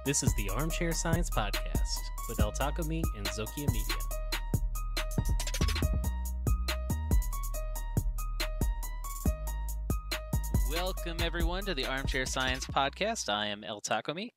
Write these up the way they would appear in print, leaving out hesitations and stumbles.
This is the Armchair Science Podcast with El Takumi and Zokia Media. Welcome, everyone, to the Armchair Science Podcast. I am El Takumi.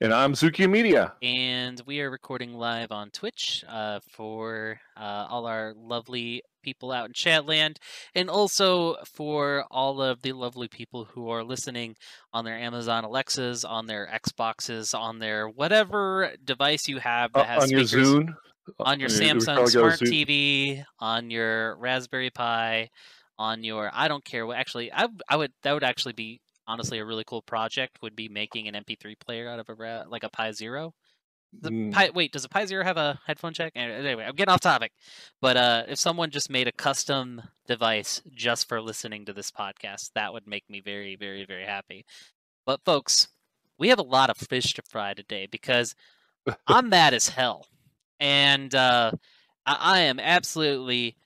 And I'm Zuki Media. And we are recording live on Twitch for all our lovely people out in Chatland, and also for all of the lovely people who are listening on their Amazon Alexas, on their Xboxes, on their whatever device you have that has on speakers. Your Zune, on your Samsung Smart TV, on your Raspberry Pi, on your, I don't care what, actually, that would actually be honestly a really cool project, would be making an MP3 player out of like a Pi Zero. Wait, does a Pi Zero have a headphone jack? Anyway, I'm getting off topic. But if someone just made a custom device just for listening to this podcast, that would make me very, very, very happy. But folks, we have a lot of fish to fry today because I'm mad as hell. And I am absolutely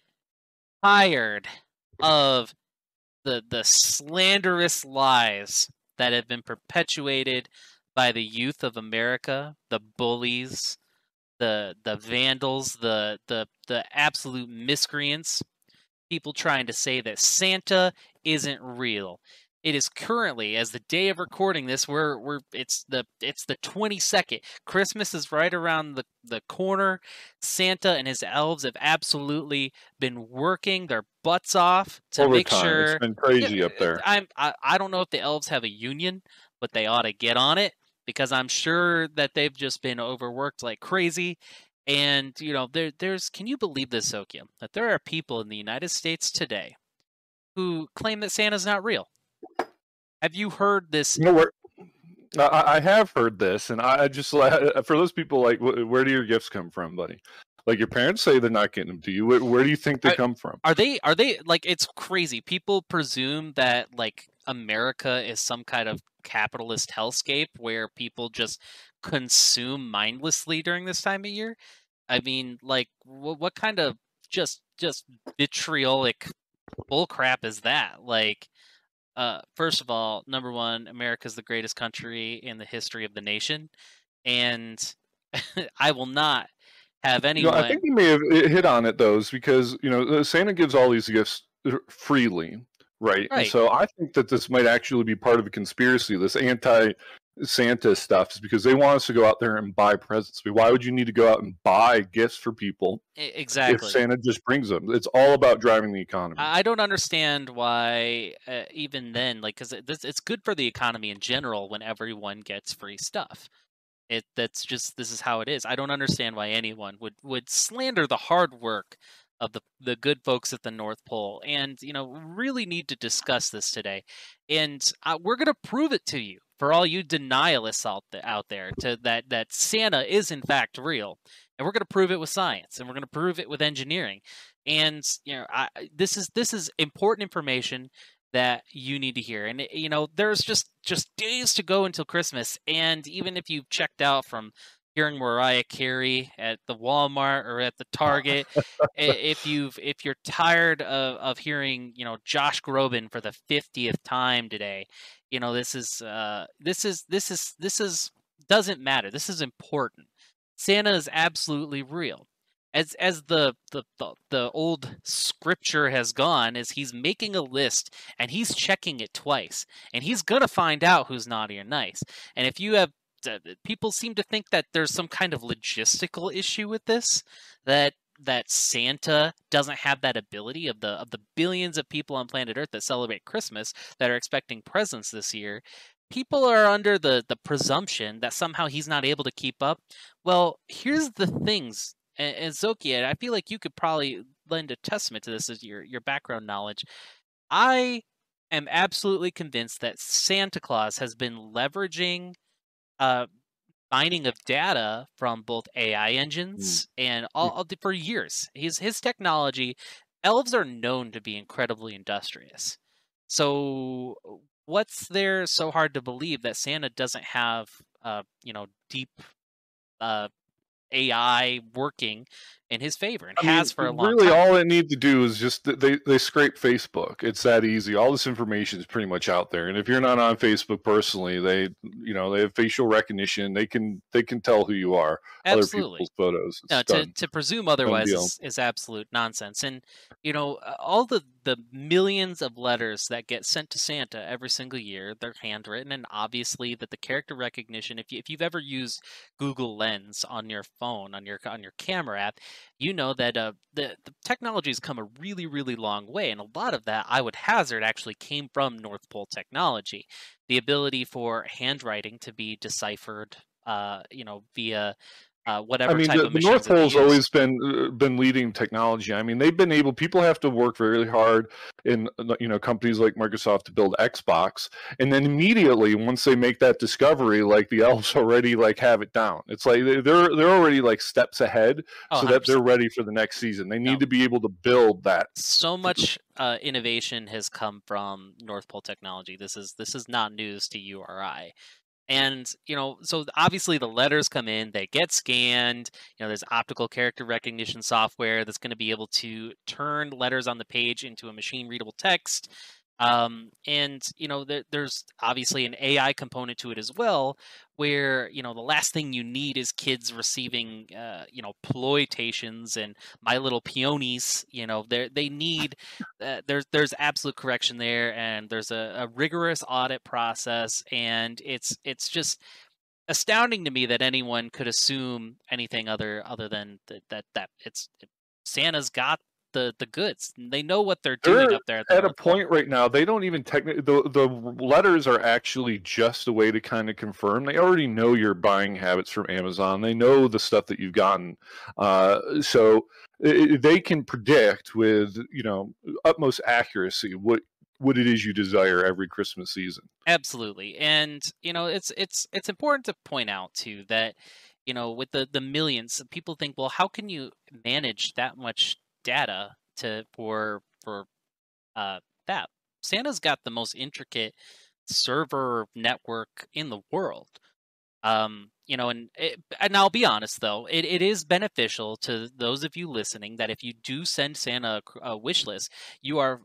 tired of the slanderous lies that have been perpetuated by the youth of America, the bullies, the vandals, the absolute miscreants, people trying to say that Santa isn't real. It is currently, as the day of recording this, it's the 22nd. Christmas is right around the corner. Santa and his elves have absolutely been working their butts off to make sure. It's been crazy up there. I don't know if the elves have a union, but they ought to get on it, because I'm sure that they've just been overworked like crazy. And, you know, there's, can you believe this, Zokia, that there are people in the United States today who claim that Santa's not real? Have you heard this? No, I have heard this, and I just, for those people, like, where do your gifts come from, buddy? Like, your parents say they're not getting them to you. Where do you think they come from? Are they like, it's crazy. People presume that, like, America is some kind of capitalist hellscape where people just consume mindlessly during this time of year. I mean, like, what kind of just vitriolic bullcrap is that? Like, first of all, number one, America's the greatest country in the history of the nation, and I will not have anyone. I think you may have hit on it, though, because Santa gives all these gifts freely, right? And so I think that this might actually be part of a conspiracy. This anti-Santa stuff is because they want us to go out there and buy presents. Why would you need to go out and buy gifts for people? Exactly. If Santa just brings them, it's all about driving the economy. I don't understand why, even then, like, because it's good for the economy in general when everyone gets free stuff. This is how it is. I don't understand why anyone would slander the hard work of the good folks at the North Pole, and really need to discuss this today. And we're gonna prove it to you, for all you denialists out there, that Santa is in fact real, and we're gonna prove it with science, and we're gonna prove it with engineering. And this is important information that you need to hear. And there's just days to go until Christmas, and even if you've checked out from hearing Mariah Carey at the Walmart or at the Target, if you're tired of hearing Josh Groban for the 50th time today, this doesn't matter. This is important. Santa is absolutely real. As the old scripture has gone, is he's making a list and he's checking it twice, and he's gonna find out who's naughty or nice. And if you have people seem to think that there's some kind of logistical issue with this, that Santa doesn't have that ability, of the billions of people on planet Earth that celebrate Christmas that are expecting presents this year. People are under the presumption that somehow he's not able to keep up. Well, here's the things. And Zokia, I feel like you could probably lend a testament to this as your background knowledge. I am absolutely convinced that Santa Claus has been leveraging mining of data from both AI engines and all for years. His technology. Elves are known to be incredibly industrious. So what's there so hard to believe that Santa doesn't have deep AI working in his favor, and I mean, has for a long really, time. all it need to do is just they scrape Facebook. It's that easy. All this information is pretty much out there, and if you're not on Facebook personally, they have facial recognition. They can tell who you are. Other Absolutely. people's photos. No, It's done. to presume Done otherwise deal. is absolute nonsense. And all the millions of letters that get sent to Santa every single year, they're handwritten, and obviously that the character recognition. If you've ever used Google Lens on your phone on your camera app, you know that the technology has come a really long way, and a lot of that I would hazard actually came from North Pole technology, the ability for handwriting to be deciphered, via I whatever mean, type the, of the North machines that they Pole's use. always been leading technology. I mean, they've been able. People have to work very hard in companies like Microsoft to build Xbox, and then immediately once they make that discovery, like the elves already like have it down. It's like they're already like steps ahead, Oh, so that they're 100%. ready for the next season. They need No, to be able to build that. so much innovation has come from North Pole technology. This is not news to you or I. And so obviously the letters come in, they get scanned. There's optical character recognition software that's going to be able to turn letters on the page into a machine readable text. And there's obviously an AI component to it as well, where the last thing you need is kids receiving ploitations and My Little Peonies. They need there's absolute correction there, and there's a rigorous audit process, and it's just astounding to me that anyone could assume anything other than that Santa's got the goods. They know what they're doing They're up there at the at a North Pole. point right now. They don't even technically. The letters are actually just a way to kind of confirm. They already know your buying habits from Amazon. They know the stuff that you've gotten, so they can predict with utmost accuracy what it is you desire every Christmas season. Absolutely. And it's important to point out too that with the millions, people think, well, how can you manage that much data to for uh that? Santa's got the most intricate server network in the world. And I'll be honest though, it is beneficial to those of you listening that if you do send Santa a wish list, you are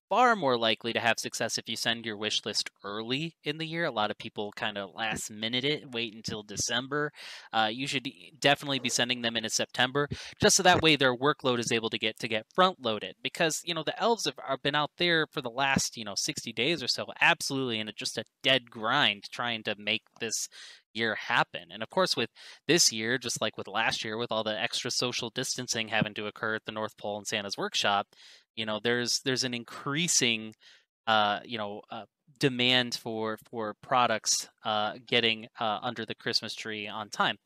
far more likely to have success if you send your wish list early in the year. A lot of people kind of last minute it, wait until December. You should definitely be sending them in September, just so that way their workload is able to get front loaded. Because the elves have been out there for the last 60 days or so, absolutely, in just a dead grind trying to make this year happen. And of course, with this year, just like with last year, with all the extra social distancing having to occur at the North Pole and Santa's workshop, there's an increasing uh, you know uh, demand for products getting under the Christmas tree on time.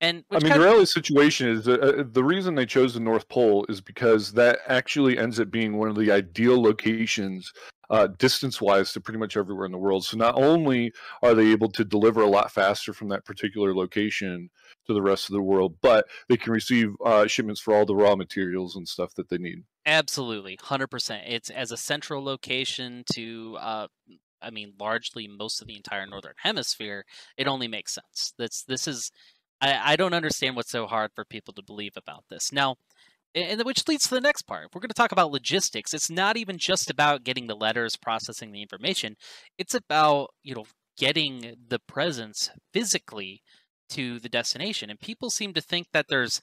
And I which mean, the kind of reality situation is the reason they chose the North Pole is because that actually ends up being one of the ideal locations, distance-wise, to pretty much everywhere in the world. So not only are they able to deliver a lot faster from that particular location to the rest of the world, but they can receive shipments for all the raw materials and stuff that they need. absolutely 100%. It's as a central location to I mean, largely most of the entire northern hemisphere. It only makes sense. This is I don't understand what's so hard for people to believe about this. Now, and which leads to the next part. We're going to talk about logistics. It's not even just about getting the letters, processing the information. It's about, getting the presents physically to the destination. And people seem to think that there's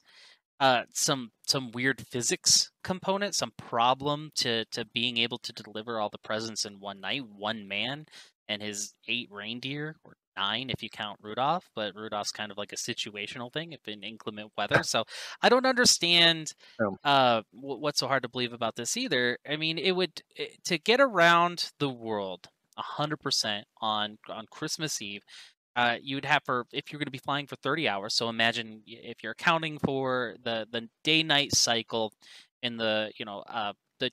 some weird physics component, some problem to being able to deliver all the presents in one night, one man and his 8 reindeer, or nine if you count Rudolph, but Rudolph's kind of like a situational thing if in inclement weather. So I don't understand Um, what's so hard to believe about this either. I mean, to get around the world 100% on Christmas Eve, you'd have for if you're going to be flying for 30 hours. So imagine if you're accounting for the day night cycle in the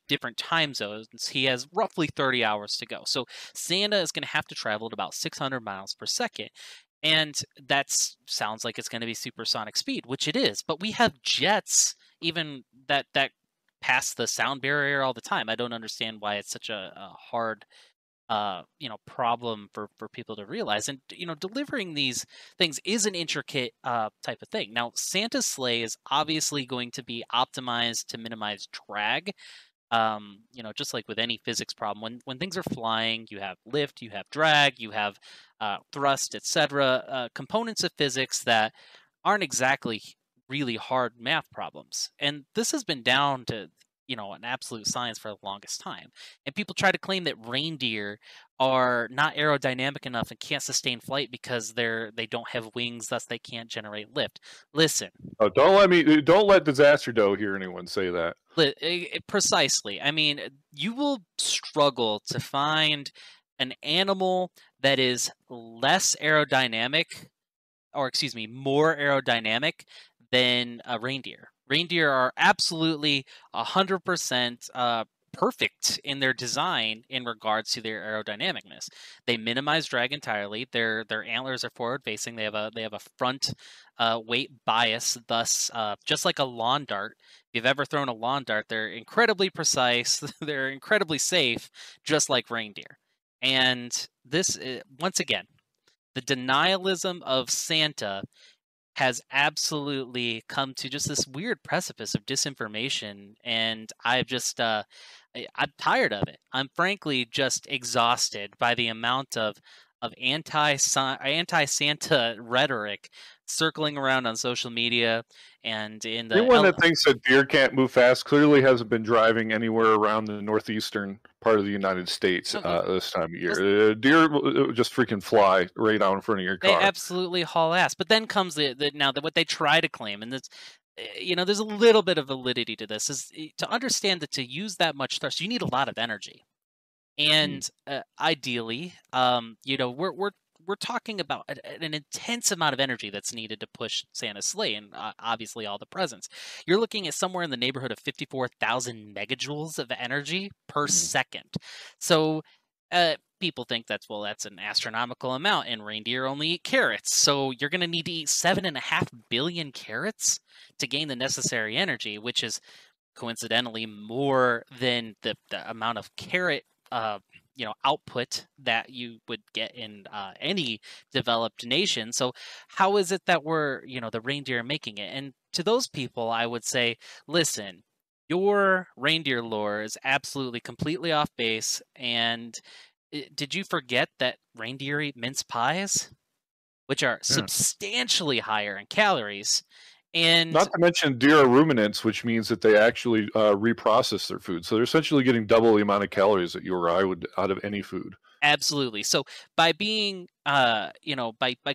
different time zones, he has roughly 30 hours to go. So Santa is going to have to travel at about 600 miles per second. And that sounds like it's going to be supersonic speed, which it is. But we have jets even that pass the sound barrier all the time. I don't understand why it's such a hard problem for people to realize. And delivering these things is an intricate type of thing. Now, Santa's sleigh is obviously going to be optimized to minimize drag. Just like with any physics problem, when things are flying, you have lift, you have drag, you have thrust, etc. Components of physics that aren't exactly really hard math problems. And this has been down to an absolute science for the longest time. And people try to claim that reindeer are not aerodynamic enough and can't sustain flight because they don't have wings, thus they can't generate lift. Listen. Oh, don't let Disaster Doe hear anyone say that. Precisely. I mean, you will struggle to find an animal that is less aerodynamic, or excuse me, more aerodynamic than a reindeer. Reindeer are absolutely 100% perfect in their design in regards to their aerodynamicness. They minimize drag entirely. Their antlers are forward facing. They have a front weight bias. Thus, just like a lawn dart, if you've ever thrown a lawn dart, they're incredibly precise. They're incredibly safe, just like reindeer. And this, once again, the denialism of Santa has absolutely come to just this weird precipice of disinformation, and I'm tired of it. I'm frankly just exhausted by the amount of anti Santa rhetoric circling around on social media and in the Anyone that thinks that deer can't move fast clearly hasn't been driving anywhere around the northeastern part of the United States this time of year. Deer just freaking fly right out in front of your car. They absolutely haul ass. But then comes what they try to claim, and it's there's a little bit of validity to this, is to understand that to use that much thrust, you need a lot of energy. And ideally, we're talking about an intense amount of energy that's needed to push Santa's sleigh, and obviously all the presents. You're looking at somewhere in the neighborhood of 54,000 megajoules of energy per second. So people think that's an astronomical amount, and reindeer only eat carrots. So you're going to need to eat 7.5 billion carrots to gain the necessary energy, which is coincidentally more than the amount of carrot output that you would get in any developed nation. So how is it that we're the reindeer making it? And to those people, I would say, listen, your reindeer lore is absolutely completely off base. And did you forget that reindeer eat mince pies, which are substantially higher in calories? And not to mention deer are ruminants, which means that they actually reprocess their food. So they're essentially getting double the amount of calories that you or I would out of any food. Absolutely. So by being, by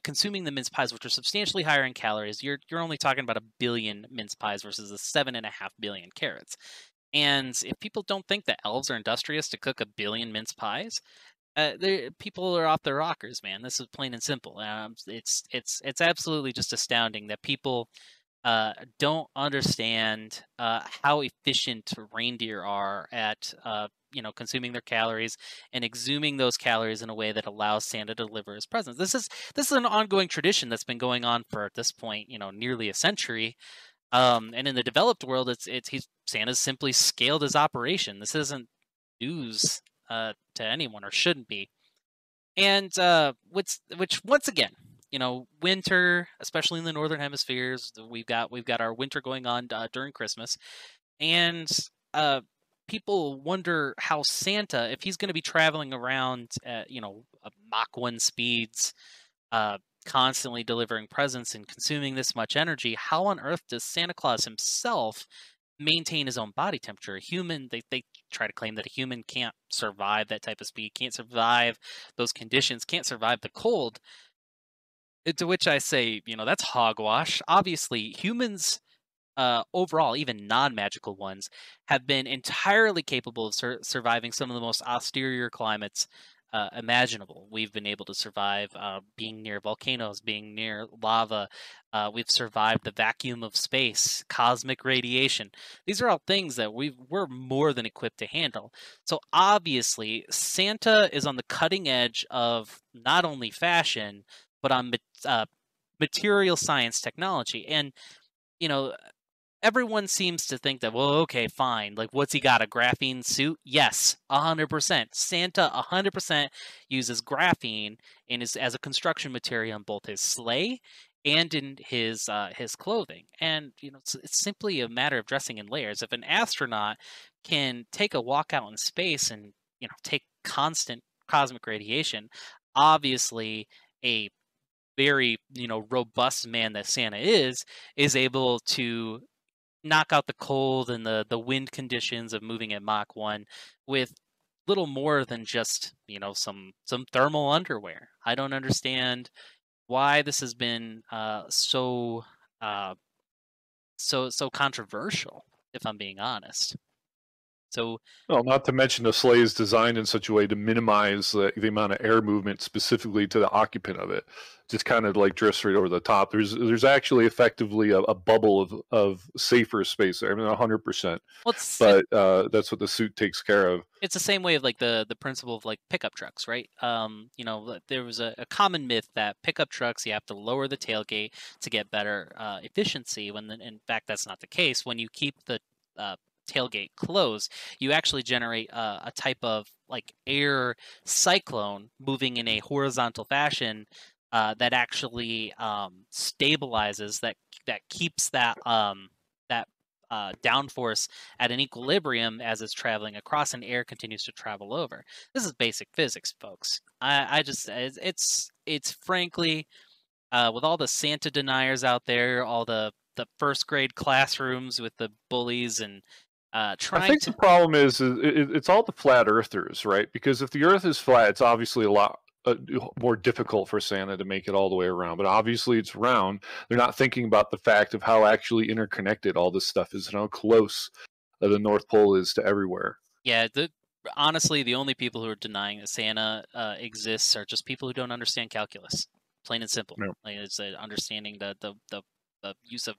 consuming the mince pies, which are substantially higher in calories, you're only talking about 1 billion mince pies versus the 7.5 billion carrots. And if people don't think that elves are industrious to cook 1 billion mince pies, people are off their rockers, man. This is plain and simple. It's absolutely just astounding that people don't understand how efficient reindeer are at consuming their calories and exhuming those calories in a way that allows Santa to deliver his presents. This is an ongoing tradition that's been going on for, at this point, nearly a century. And in the developed world, Santa's simply scaled his operation. This isn't news to anyone, or shouldn't be. And which once again, winter, especially in the northern hemispheres, we've got our winter going on during Christmas, and people wonder how Santa, if he's going to be traveling around at Mach 1 speeds, constantly delivering presents and consuming this much energy, how on earth does Santa Claus himself maintain his own body temperature? A human, they try to claim that a human can't survive that type of speed, can't survive those conditions, can't survive the cold. To which I say, that's hogwash. Obviously, humans, overall, even non-magical ones, have been entirely capable of surviving some of the most austere climates imaginable. We've been able to survive being near volcanoes, being near lava. We've survived the vacuum of space, cosmic radiation. These are all things that we're more than equipped to handle. So obviously, Santa is on the cutting edge of not only fashion, but on material science technology. And everyone seems to think that, well, okay, fine. Like, what's he got? A graphene suit? Yes, 100%. Santa 100% uses graphene as a construction material in both his sleigh and in his clothing. And it's simply a matter of dressing in layers. If an astronaut can take a walk out in space and take constant cosmic radiation, obviously a very robust man that Santa is able to knock out the cold and the wind conditions of moving at Mach 1 with little more than just, some thermal underwear. I don't understand why this has been uh, so controversial, if I'm being honest. So, well, not to mention the sleigh is designed in such a way to minimize the amount of air movement specifically to the occupant of it. Just kind of like drifts right over the top. There's actually effectively a bubble of safer space there. I mean, 100%. well, But that's what the suit takes care of. it's the same way of like the principle of like pickup trucks, right? There was a common myth that pickup trucks, you have to lower the tailgate to get better efficiency, when in fact that's not the case. When you keep the uh, tailgate closed, you actually generate a type of like air cyclone moving in a horizontal fashion that actually stabilizes, that keeps that downforce at an equilibrium as it's traveling across, and air continues to travel over. This is basic physics, folks. I just it's frankly, with all the Santa deniers out there, all the first grade classrooms with the bullies and I trying think the to. problem is it's all the flat earthers, right? Because if the Earth is flat, it's obviously a lot more difficult for Santa to make it all the way around. But obviously, it's round. They're not thinking about the fact of how actually interconnected all this stuff is and how close the North Pole is to everywhere. Yeah, honestly, the only people who are denying that Santa exists are just people who don't understand calculus, plain and simple. Yeah. Like, it's understanding the use of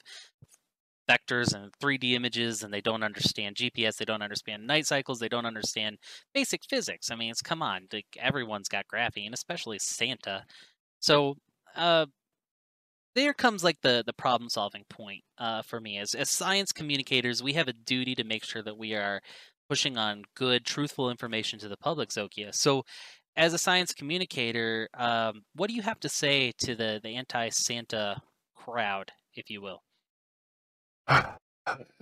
vectors and 3D images, and they don't understand GPS, they don't understand night cycles, they don't understand basic physics. I mean, it's come on, like, everyone's got graphene, especially Santa. So, there comes like the problem solving point for me as science communicators. We have a duty to make sure that we are pushing on good, truthful information to the public, Zokia. So, as a science communicator, what do you have to say to the anti-Santa crowd, if you will?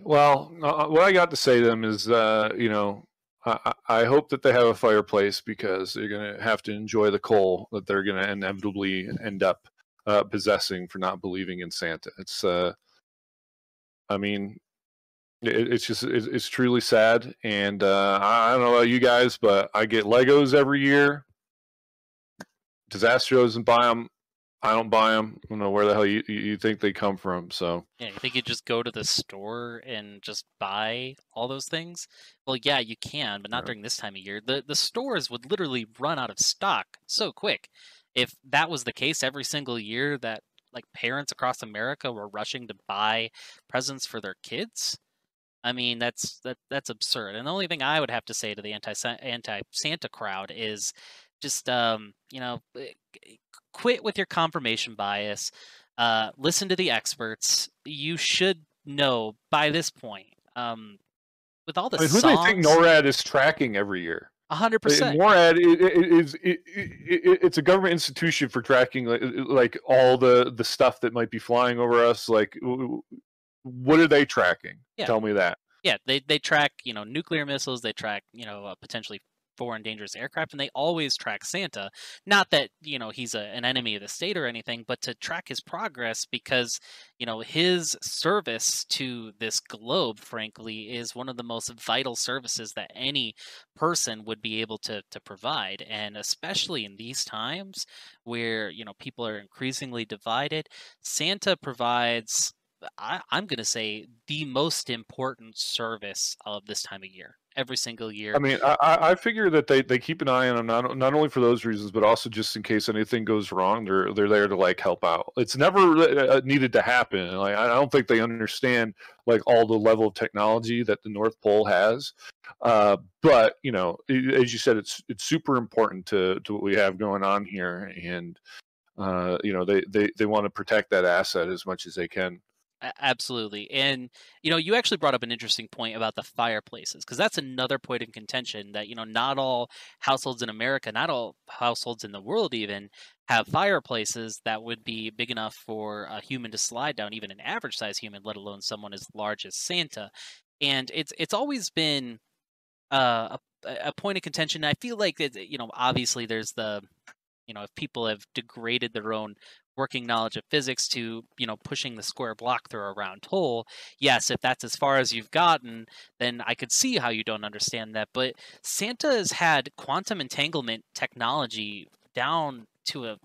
Well, what I got to say to them is, I hope that they have a fireplace because they're going to have to enjoy the coal that they're going to inevitably end up possessing for not believing in Santa. I mean, it's truly sad. And I don't know about you guys, but I get Legos every year. Disaster doesn't buy them. I don't buy them. I don't know where the hell you think they come from. So Yeah, you think you just go to the store and just buy all those things? Well, yeah, you can, but not during this time of year. The stores would literally run out of stock so quick. If that was the case every single year, that like parents across America were rushing to buy presents for their kids, I mean, that's absurd. And the only thing I would have to say to the anti Santa crowd is just quit with your confirmation bias. Listen to the experts. You should know by this point. With all the I mean, who do they think songs, NORAD is tracking every year? 100%. NORAD it's a government institution for tracking like all the stuff that might be flying over us. Like, what are they tracking? Yeah, Tell me that. yeah. They track nuclear missiles. They track potentially foreign dangerous aircraft, and they always track Santa. Not that he's an enemy of the state or anything, but to track his progress, because his service to this globe, frankly, is one of the most vital services that any person would be able to provide. And especially in these times where people are increasingly divided, Santa provides, I'm going to say, the most important service of this time of year. Every single year. I mean, I figure that they keep an eye on them, not only for those reasons, but also just in case anything goes wrong. They're there to like help out. It's never needed to happen. Like, I don't think they understand like all the level of technology that the North Pole has. But as you said, it's super important to what we have going on here, and they want to protect that asset as much as they can. Absolutely. And, you actually brought up an interesting point about the fireplaces, because that's another point in contention that, not all households in America, not all households in the world even, have fireplaces that would be big enough for a human to slide down, even an average size human, let alone someone as large as Santa. And it's always been a point of contention. I feel like obviously there's if people have degraded their own working knowledge of physics to, pushing the square block through a round hole, yes, if that's as far as you've gotten, then I could see how you don't understand that. But Santa has had quantum entanglement technology down to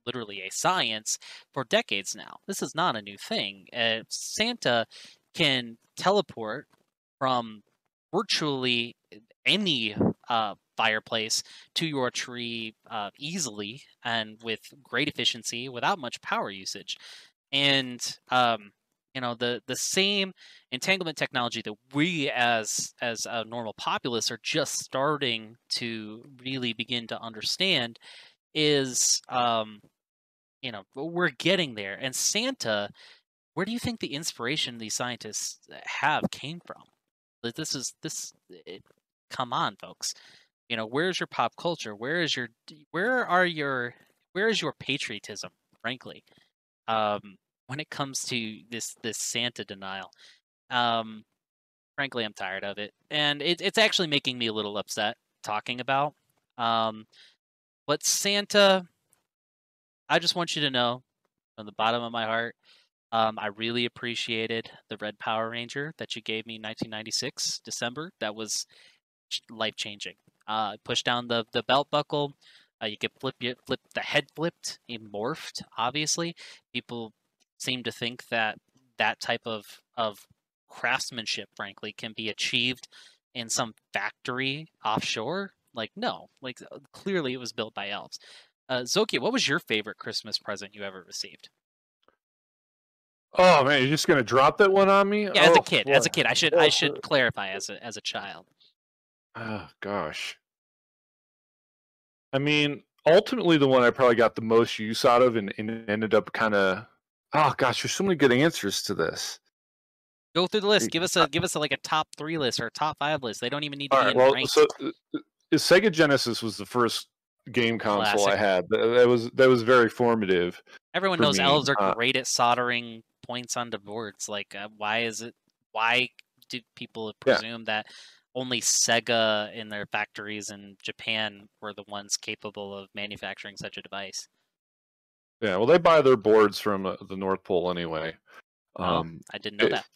literally a science for decades now. This is not a new thing. Santa can teleport from virtually any fireplace to your tree easily and with great efficiency without much power usage. And the same entanglement technology that we as a normal populace are just starting to really begin to understand is we're getting there. And Santa, where do you think the inspiration these scientists have came from? Come on, folks. Where's your pop culture? Where is your patriotism, frankly? When it comes to this Santa denial. Frankly, I'm tired of it. And it's actually making me a little upset talking about. But Santa, I just want you to know from the bottom of my heart, I really appreciated the red Power Ranger that you gave me in 1996, December. That was life-changing. Push down the belt buckle. You could flip the head flipped. It morphed, obviously. People seem to think that type of craftsmanship, frankly, can be achieved in some factory offshore. Like, no. Like, clearly it was built by elves. Zokia, what was your favorite Christmas present you ever received? Oh man, you're just gonna drop that one on me? Yeah, as a kid. As a kid, I should clarify as a child. Oh gosh. I mean, ultimately, the one I probably got the most use out of, and ended up kind of. Oh gosh, there's so many good answers to this. Go through the list. Give us like a top 3 list or a top 5 list. They don't even need to be in ranked. So Sega Genesis was the first game console I had. That was very formative. Everyone knows elves are great at soldering points onto boards. Like, why do people presume that only Sega in their factories in Japan were the ones capable of manufacturing such a device? Yeah, well, they buy their boards from the North Pole anyway. I didn't know that.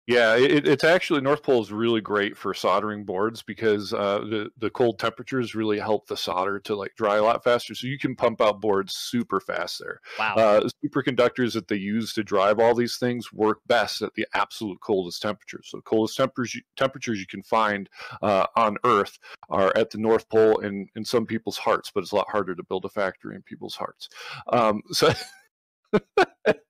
Yeah, it's actually, North Pole is really great for soldering boards because the cold temperatures really help the solder to like dry a lot faster. So you can pump out boards super fast there. Wow. Superconductors that they use to drive all these things work best at the absolute coldest temperatures. So the coldest temperatures you can find on Earth are at the North Pole and in some people's hearts, but it's a lot harder to build a factory in people's hearts. So.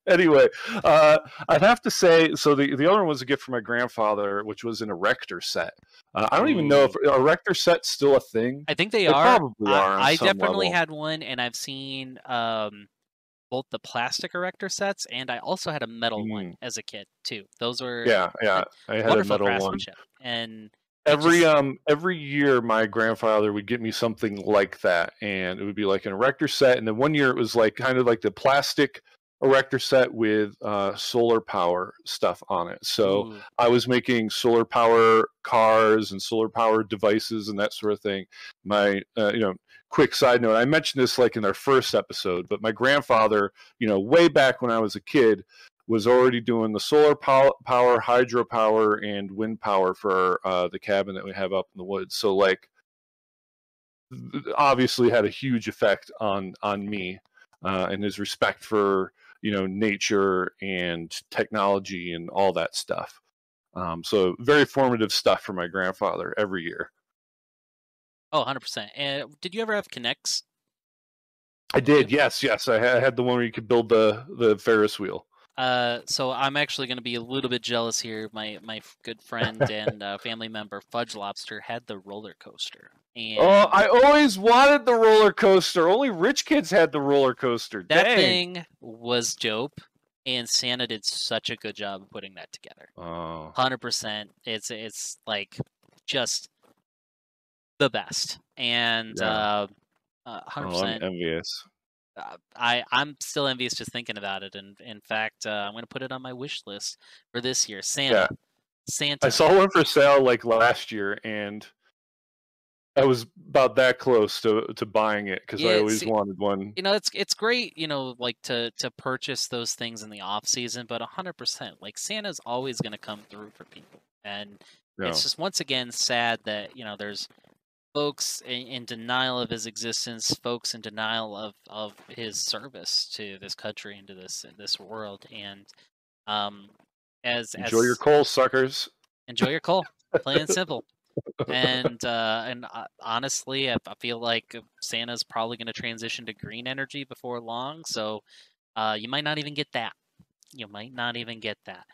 Anyway, I'd have to say, so the other one was a gift from my grandfather, which was an erector set. I don't even know if erector set's still a thing. I think they are. Probably are. I definitely had one, and I've seen both the plastic erector sets, and I also had a metal one as a kid too. Those were I had a metal one. And every year my grandfather would get me something like that, and it would be like an erector set, and then one year it was like kind of like the plastic erector set with solar power stuff on it. So I was making solar power cars and solar power devices and that sort of thing. My quick side note, I mentioned this like in our first episode, but my grandfather, way back when I was a kid, was already doing the solar power, hydropower, and wind power for the cabin that we have up in the woods. So like, obviously had a huge effect on me and his respect for nature and technology and all that stuff. So very formative stuff for my grandfather every year. Oh, 100%. And did you ever have Kinects? I did. Yes. I had the one where you could build the Ferris wheel. So I'm actually going to be a little bit jealous here. My good friend and family member Fudge Lobster had the roller coaster. And I always wanted the roller coaster. Only rich kids had the roller coaster. That thing was dope. and Santa did such a good job of putting that together. 100%. It's like just the best, and 100%. I'm envious. I'm still envious just thinking about it, and in fact, I'm gonna put it on my wish list for this year. Santa. I saw one for sale like last year, and I was about that close to buying it because I always wanted one. It's great, like to purchase those things in the off season, but 100%, like Santa's always gonna come through for people, and it's just once again sad that there's folks in denial of his existence, folks in denial of his service to this country and to this world. And enjoy your coal, suckers. Enjoy your coal, plain and simple. And honestly, I feel like Santa's probably going to transition to green energy before long, so you might not even get that. You might not even get that,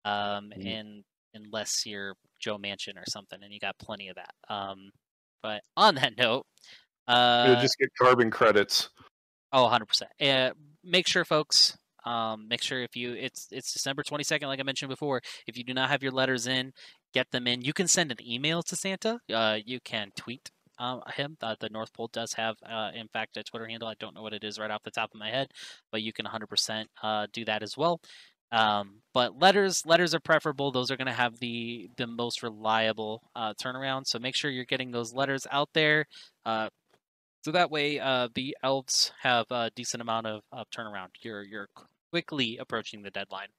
and unless you're Joe Manchin or something, and you got plenty of that. But on that note, you'll just get carbon credits. Oh, 100%. Make sure, folks. Make sure it's December 22nd, like I mentioned before. If you do not have your letters in, get them in. You can send an email to Santa. You can tweet him. The North Pole does have, in fact, a Twitter handle. I don't know what it is right off the top of my head, but you can 100% do that as well. But letters are preferable. Those are going to have the most reliable turnaround. So make sure you're getting those letters out there. So that way the elves have a decent amount of turnaround. You're quickly approaching the deadline.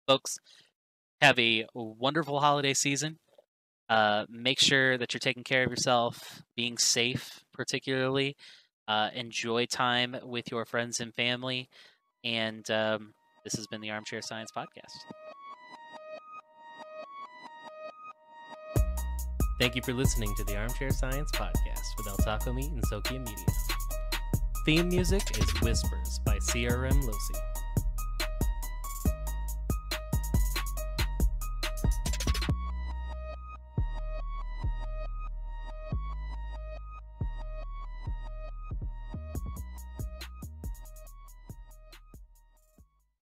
Folks, have a wonderful holiday season. Make sure that you're taking care of yourself, being safe particularly. Enjoy time with your friends and family. And this has been the Armchair Science Podcast. Thank you for listening to the Armchair Science Podcast with El Taco Meat and Sokia Media. Theme music is Whispers by CRM Losi.